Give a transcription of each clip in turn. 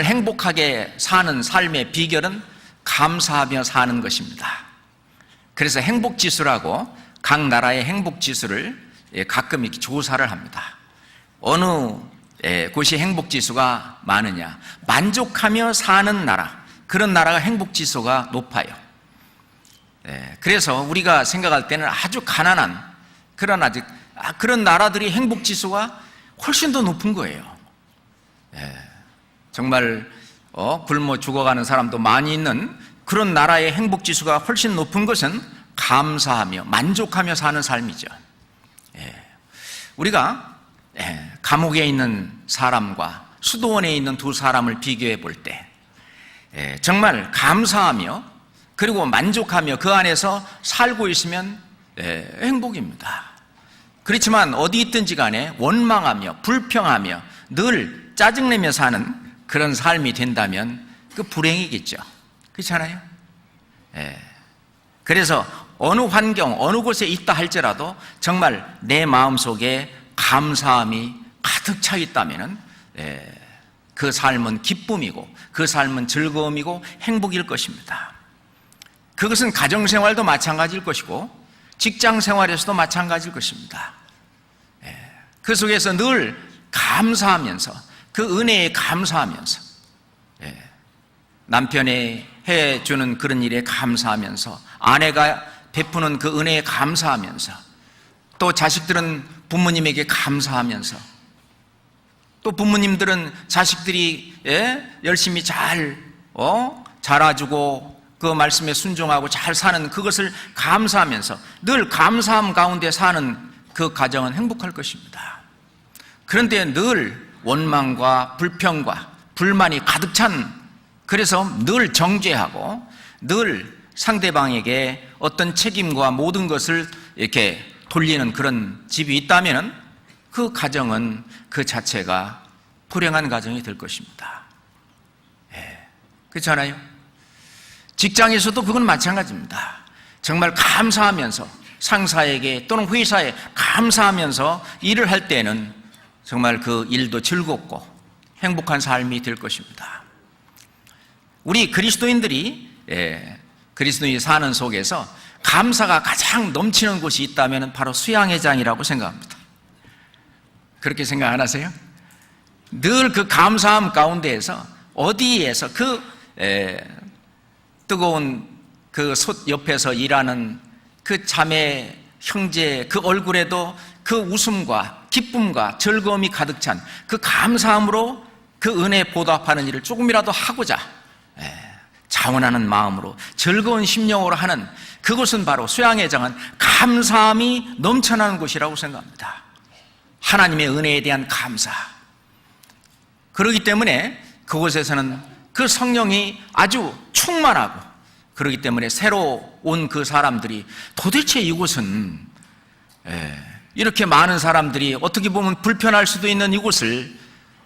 행복하게 사는 삶의 비결은 감사하며 사는 것입니다. 그래서 행복지수라고 각 나라의 행복지수를 가끔 이렇게 조사를 합니다. 어느 곳이 행복지수가 많으냐, 만족하며 사는 나라, 그런 나라가 행복지수가 높아요. 그래서 우리가 생각할 때는 아주 가난한 그런 나라들이 행복지수가 훨씬 더 높은 거예요. 정말 굶어 죽어가는 사람도 많이 있는 그런 나라의 행복지수가 훨씬 높은 것은 감사하며 만족하며 사는 삶이죠. 우리가 감옥에 있는 사람과 수도원에 있는 두 사람을 비교해 볼 때 정말 감사하며 그리고 만족하며 그 안에서 살고 있으면 행복입니다. 그렇지만 어디 있든지 간에 원망하며 불평하며 늘 짜증내며 사는 그런 삶이 된다면 그 불행이겠죠. 그렇잖아요? 그래서 어느 환경, 어느 곳에 있다 할지라도 정말 내 마음속에 감사함이 가득 차 있다면 그 삶은 기쁨이고 그 삶은 즐거움이고 행복일 것입니다. 그것은 가정생활도 마찬가지일 것이고 직장생활에서도 마찬가지일 것입니다. 그 속에서 늘 감사하면서 그 은혜에 감사하면서 남편이 해주는 그런 일에 감사하면서 아내가 베푸는 그 은혜에 감사하면서 또 자식들은 부모님에게 감사하면서 또 부모님들은 자식들이 열심히 잘 자라주고 그 말씀에 순종하고 잘 사는 그것을 감사하면서 늘 감사함 가운데 사는 그 가정은 행복할 것입니다. 그런데 늘 원망과 불평과 불만이 가득 찬, 그래서 늘 정죄하고 늘 상대방에게 어떤 책임과 모든 것을 이렇게 돌리는 그런 집이 있다면 그 가정은 그 자체가 불행한 가정이 될 것입니다. 그렇잖아요? 직장에서도 그건 마찬가지입니다. 정말 감사하면서 상사에게 또는 회사에 감사하면서 일을 할 때는 정말 그 일도 즐겁고 행복한 삶이 될 것입니다. 우리 그리스도인들이 그리스도인이 사는 속에서 감사가 가장 넘치는 곳이 있다면 바로 수양회장이라고 생각합니다. 그렇게 생각 안 하세요? 늘 그 감사함 가운데에서 어디에서 그 뜨거운 그 솥 옆에서 일하는 그 자매 형제 그 얼굴에도 그 웃음과 기쁨과 즐거움이 가득 찬 그 감사함으로 그 은혜에 보답하는 일을 조금이라도 하고자 자원하는 마음으로 즐거운 심령으로 하는 그곳은 바로 수양회장은 감사함이 넘쳐나는 곳이라고 생각합니다. 하나님의 은혜에 대한 감사. 그렇기 때문에 그곳에서는 그 성령이 아주 충만하고, 그렇기 때문에 새로 온 그 사람들이 도대체 이곳은 이렇게 많은 사람들이 어떻게 보면 불편할 수도 있는 이곳을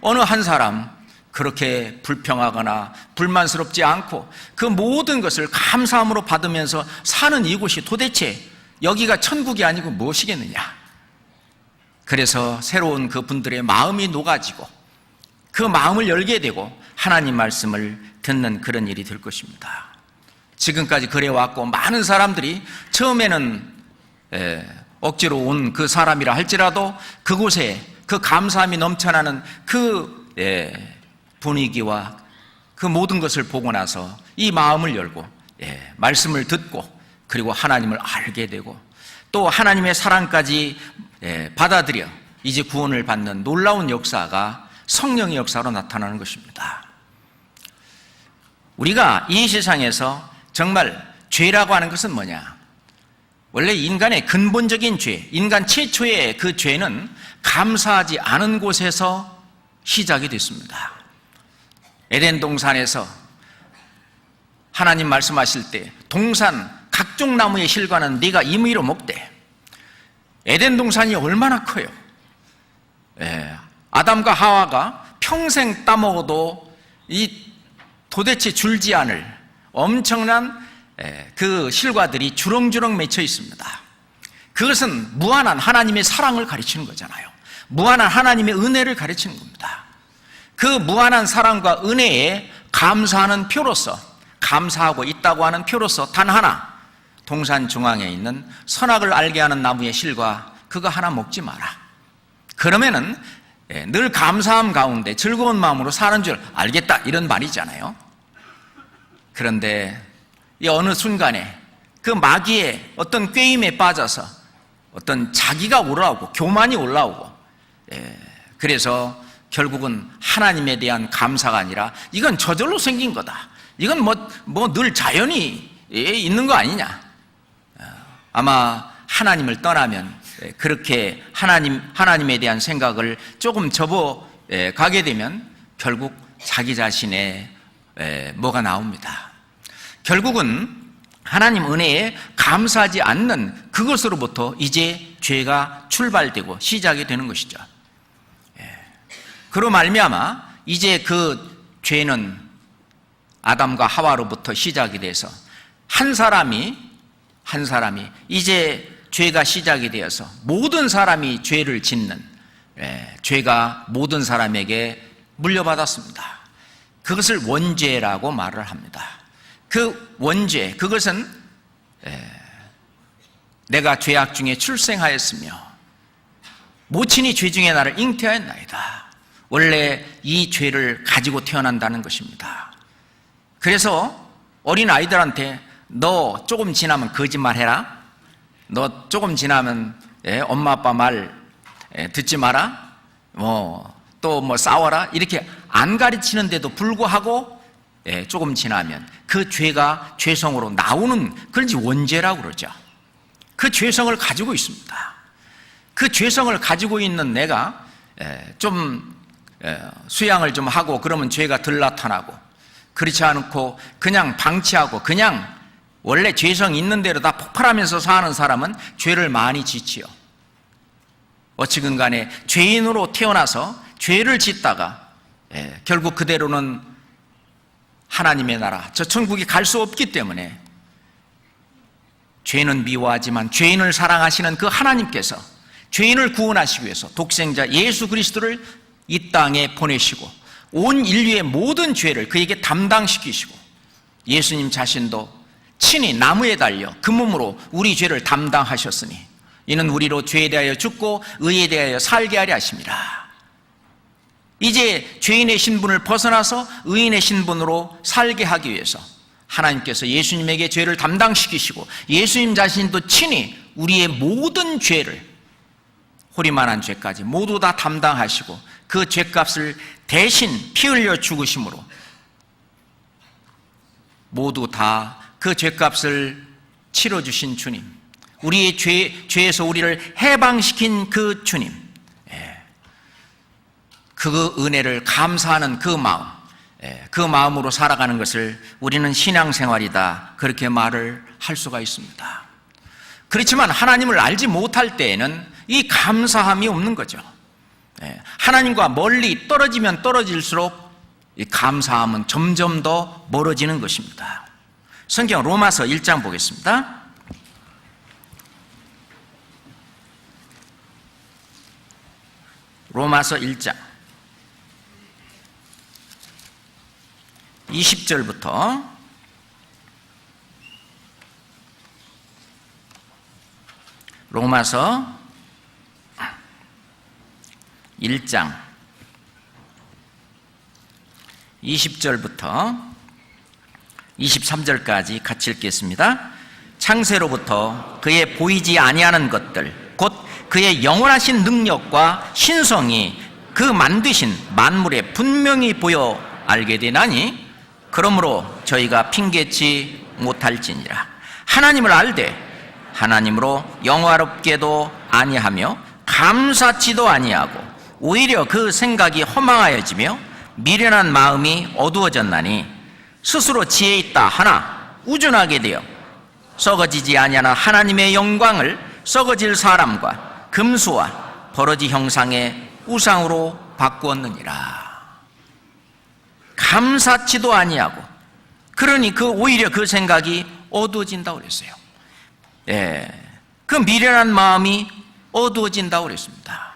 어느 한 사람 그렇게 불평하거나 불만스럽지 않고 그 모든 것을 감사함으로 받으면서 사는 이곳이 도대체 여기가 천국이 아니고 무엇이겠느냐. 그래서 새로운 그 분들의 마음이 녹아지고 그 마음을 열게 되고 하나님 말씀을 듣는 그런 일이 될 것입니다. 지금까지 그래왔고 많은 사람들이 처음에는 억지로 온 그 사람이라 할지라도 그곳에 그 감사함이 넘쳐나는 그 분위기와 그 모든 것을 보고 나서 이 마음을 열고 말씀을 듣고 그리고 하나님을 알게 되고 또 하나님의 사랑까지 받아들여 이제 구원을 받는 놀라운 역사가 성령의 역사로 나타나는 것입니다. 우리가 이 세상에서 정말 죄라고 하는 것은 뭐냐? 원래 인간의 근본적인 죄, 인간 최초의 그 죄는 감사하지 않은 곳에서 시작이 됐습니다. 에덴 동산에서 하나님 말씀하실 때 동산 각종 나무의 실과는 네가 임의로 먹되, 에덴 동산이 얼마나 커요. 아담과 하와가 평생 따먹어도 이 도대체 줄지 않을 엄청난 그 실과들이 주렁주렁 맺혀 있습니다. 그것은 무한한 하나님의 사랑을 가르치는 거잖아요. 무한한 하나님의 은혜를 가르치는 겁니다. 그 무한한 사랑과 은혜에 감사하는 표로서, 감사하고 있다고 하는 표로서 단 하나, 동산 중앙에 있는 선악을 알게 하는 나무의 실과 그거 하나 먹지 마라. 그러면은 늘 감사함 가운데 즐거운 마음으로 사는 줄 알겠다, 이런 말이잖아요. 그런데 이 어느 순간에 그 마귀의 어떤 꾀임에 빠져서 어떤 자기가 올라오고 교만이 올라오고, 그래서 결국은 하나님에 대한 감사가 아니라 이건 저절로 생긴 거다, 이건 뭐 늘 자연이 있는 거 아니냐. 아마 하나님을 떠나면 그렇게 하나님에 대한 생각을 조금 접어가게 되면 결국 자기 자신의 뭐가 나옵니다. 결국은 하나님 은혜에 감사하지 않는 그것으로부터 이제 죄가 출발되고 시작이 되는 것이죠. 그로 말미암아 이제 그 죄는 아담과 하와로부터 시작이 돼서 한 사람이 이제 죄가 시작이 되어서 모든 사람이 죄를 짓는, 죄가 모든 사람에게 물려받았습니다. 그것을 원죄라고 말을 합니다. 그 원죄, 그것은 내가 죄악 중에 출생하였으며 모친이 죄 중에 나를 잉태하였나이다. 원래 이 죄를 가지고 태어난다는 것입니다. 그래서 어린 아이들한테 너 조금 지나면 거짓말해라, 너 조금 지나면 엄마 아빠 말 듣지 마라, 또 뭐 싸워라, 이렇게 안 가르치는데도 불구하고 조금 지나면 그 죄가 죄성으로 나오는, 그걸 원죄라고 그러죠. 그 죄성을 가지고 있습니다. 그 죄성을 가지고 있는 내가 좀 수양을 좀 하고 그러면 죄가 덜 나타나고, 그렇지 않고 그냥 방치하고 그냥 원래 죄성이 있는 대로 다 폭발하면서 사는 사람은 죄를 많이 짓지요. 어찌든 간에 죄인으로 태어나서 죄를 짓다가 결국 그대로는 하나님의 나라, 저 천국에 갈 수 없기 때문에 죄는 미워하지만 죄인을 사랑하시는 그 하나님께서 죄인을 구원하시기 위해서 독생자 예수 그리스도를 이 땅에 보내시고 온 인류의 모든 죄를 그에게 담당시키시고, 예수님 자신도 친히 나무에 달려 그 몸으로 우리 죄를 담당하셨으니 이는 우리로 죄에 대하여 죽고 의에 대하여 살게 하려 하심이라. 이제 죄인의 신분을 벗어나서 의인의 신분으로 살게 하기 위해서 하나님께서 예수님에게 죄를 담당시키시고 예수님 자신도 친히 우리의 모든 죄를, 호리만한 죄까지 모두 다 담당하시고 그 죄값을 대신 피 흘려 죽으심으로 모두 다 그 죄값을 치러주신 주님, 우리의 죄에서 우리를 해방시킨 그 주님, 그 은혜를 감사하는 그 마음, 그 마음으로 살아가는 것을 우리는 신앙생활이다, 그렇게 말을 할 수가 있습니다. 그렇지만 하나님을 알지 못할 때에는 이 감사함이 없는 거죠. 하나님과 멀리 떨어지면 떨어질수록 이 감사함은 점점 더 멀어지는 것입니다. 성경 로마서 1장 보겠습니다. 로마서 1장 20절부터 로마서 1장 20절부터 23절까지 같이 읽겠습니다. 창세로부터 그의 보이지 아니하는 것들 곧 그의 영원하신 능력과 신성이 그 만드신 만물에 분명히 보여 알게 되나니 그러므로 저희가 핑계치 못할지니라. 하나님을 알되 하나님으로 영화롭게도 아니하며 감사치도 아니하고 오히려 그 생각이 허망하여지며 미련한 마음이 어두워졌나니 스스로 지혜 있다 하나 우준하게 되어 썩어지지 아니하는 하나님의 영광을 썩어질 사람과 금수와 버러지 형상의 우상으로 바꾸었느니라. 감사치도 아니하고, 그러니 오히려 그 생각이 어두워진다고 그랬어요. 그 미련한 마음이 어두워진다고 그랬습니다.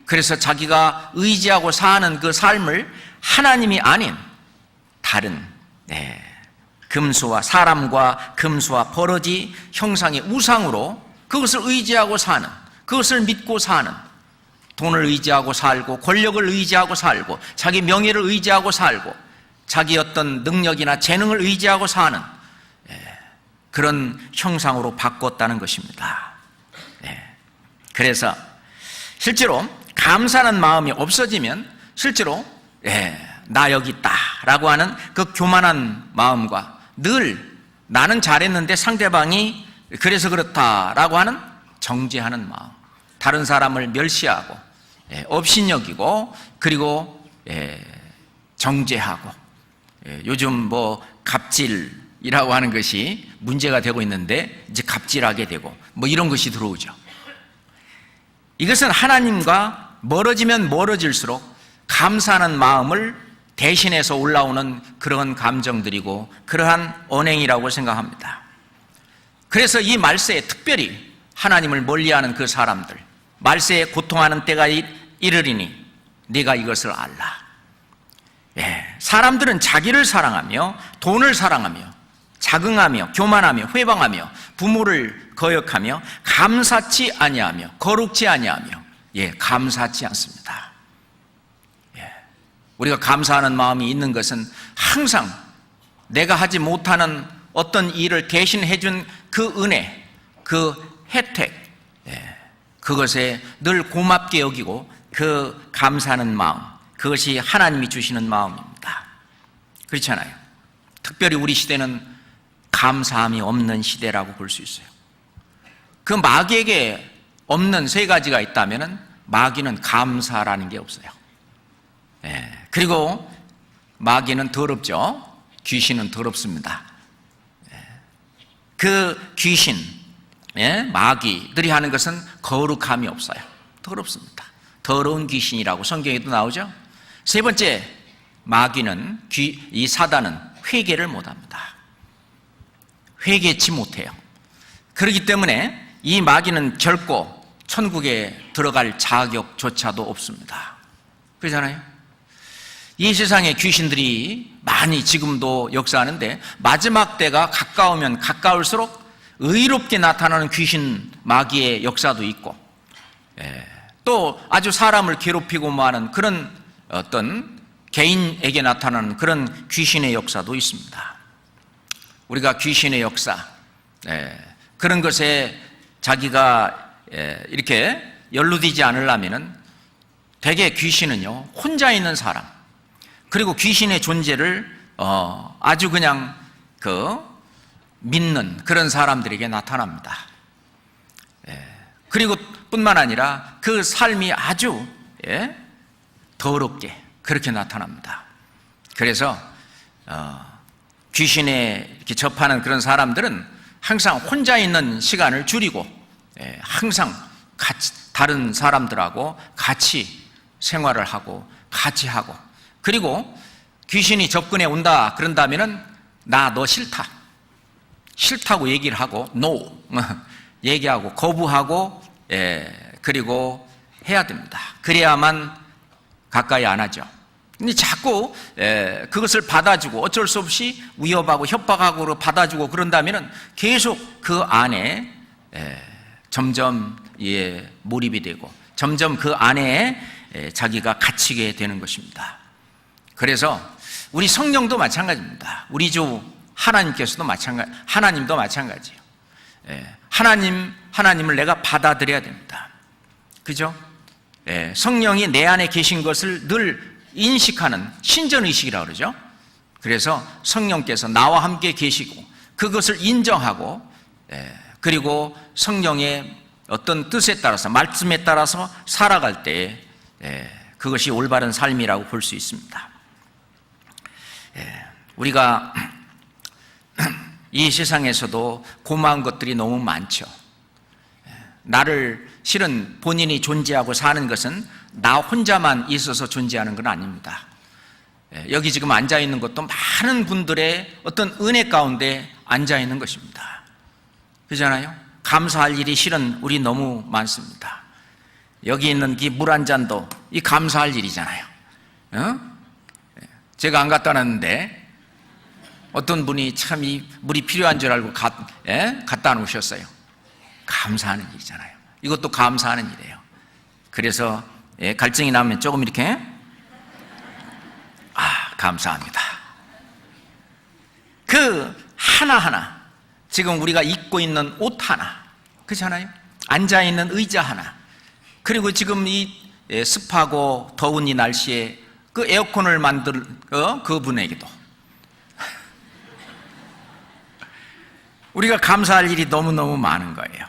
그래서 자기가 의지하고 사는 그 삶을 하나님이 아닌 다른 금수와 사람과 금수와 버러지 형상의 우상으로 그것을 의지하고 사는, 그것을 믿고 사는, 돈을 의지하고 살고 권력을 의지하고 살고 자기 명예를 의지하고 살고 자기 어떤 능력이나 재능을 의지하고 사는 그런 형상으로 바꿨다는 것입니다. 그래서 실제로 감사하는 마음이 없어지면 실제로 나 여기 있다라고 하는 그 교만한 마음과 늘 나는 잘했는데 상대방이 그래서 그렇다라고 하는 정죄하는 마음, 다른 사람을 멸시하고 업신여기고 그리고 정죄하고 요즘 뭐 갑질이라고 하는 것이 문제가 되고 있는데 이제 갑질하게 되고 뭐 이런 것이 들어오죠. 이것은 하나님과 멀어지면 멀어질수록 감사하는 마음을 대신해서 올라오는 그런 감정들이고 그러한 언행이라고 생각합니다. 그래서 이 말세에 특별히 하나님을 멀리하는 그 사람들, 말세에 고통하는 때가 이르리니 네가 이것을 알라. 사람들은 자기를 사랑하며 돈을 사랑하며 자긍하며 교만하며 회방하며 부모를 거역하며 감사치 아니하며 거룩지 아니하며 감사치 않습니다. 우리가 감사하는 마음이 있는 것은 항상 내가 하지 못하는 어떤 일을 대신해 준 그 은혜, 그 혜택, 그것에 늘 고맙게 여기고 그 감사하는 마음, 그것이 하나님이 주시는 마음입니다. 그렇잖아요. 특별히 우리 시대는 감사함이 없는 시대라고 볼 수 있어요. 그 마귀에게 없는 세 가지가 있다면 마귀는 감사라는 게 없어요. 그리고 마귀는 더럽죠. 귀신은 더럽습니다. 그 귀신, 마귀들이 하는 것은 거룩함이 없어요. 더럽습니다. 더러운 귀신이라고 성경에도 나오죠. 세 번째, 마귀는 이 사단은 회개를 못합니다. 회개치 못해요. 그렇기 때문에 이 마귀는 결코 천국에 들어갈 자격조차도 없습니다. 그렇잖아요. 이 세상에 귀신들이 많이 지금도 역사하는데 마지막 때가 가까우면 가까울수록 의롭게 나타나는 귀신 마귀의 역사도 있고 또 아주 사람을 괴롭히고 뭐하는 그런 어떤 개인에게 나타나는 그런 귀신의 역사도 있습니다. 우리가 귀신의 역사 그런 것에 자기가 이렇게 연루되지 않으려면은 대개 귀신은요 혼자 있는 사람 그리고 귀신의 존재를 아주 그냥 믿는 그런 사람들에게 나타납니다. 그리고 뿐만 아니라 그 삶이 아주 더럽게 그렇게 나타납니다. 그래서 귀신에 이렇게 접하는 그런 사람들은 항상 혼자 있는 시간을 줄이고 항상 같이 다른 사람들하고 같이 생활을 하고 같이 하고 그리고 귀신이 접근해 온다 그런다면은 나 너 싫다고 얘기를 하고 no 얘기하고 거부하고 그리고 해야 됩니다. 그래야만 가까이 안 하죠. 근데 자꾸 그것을 받아주고 어쩔 수 없이 위협하고 협박하고 받아주고 그런다면은 계속 그 안에 점점 몰입이 되고 점점 그 안에 자기가 갇히게 되는 것입니다. 그래서 우리 성령도 마찬가지입니다. 우리 주 하나님께서도 하나님도 마찬가지예요. 하나님을 내가 받아들여야 됩니다. 그죠? 성령이 내 안에 계신 것을 늘 인식하는 신전의식이라고 그러죠. 그래서 성령께서 나와 함께 계시고 그것을 인정하고 그리고 성령의 어떤 뜻에 따라서 말씀에 따라서 살아갈 때 그것이 올바른 삶이라고 볼 수 있습니다. 우리가 이 세상에서도 고마운 것들이 너무 많죠. 나를 실은 본인이 존재하고 사는 것은 나 혼자만 있어서 존재하는 건 아닙니다. 여기 지금 앉아 있는 것도 많은 분들의 어떤 은혜 가운데 앉아 있는 것입니다. 그렇잖아요. 감사할 일이 실은 우리 너무 많습니다. 여기 있는 이 물 한 잔도 이 감사할 일이잖아요. 어? 제가 안 갖다 놨는데 어떤 분이 참 이 물이 필요한 줄 알고 갖다 놓으셨어요. 감사하는 일이잖아요. 이것도 감사하는 일이에요. 그래서 갈증이 나면 조금 이렇게 감사합니다. 그 하나하나, 지금 우리가 입고 있는 옷 하나, 그렇잖아요. 앉아있는 의자 하나, 그리고 지금 이 습하고 더운 이 날씨에 그 에어컨을 만들 그분에게도 우리가 감사할 일이 너무너무 많은 거예요.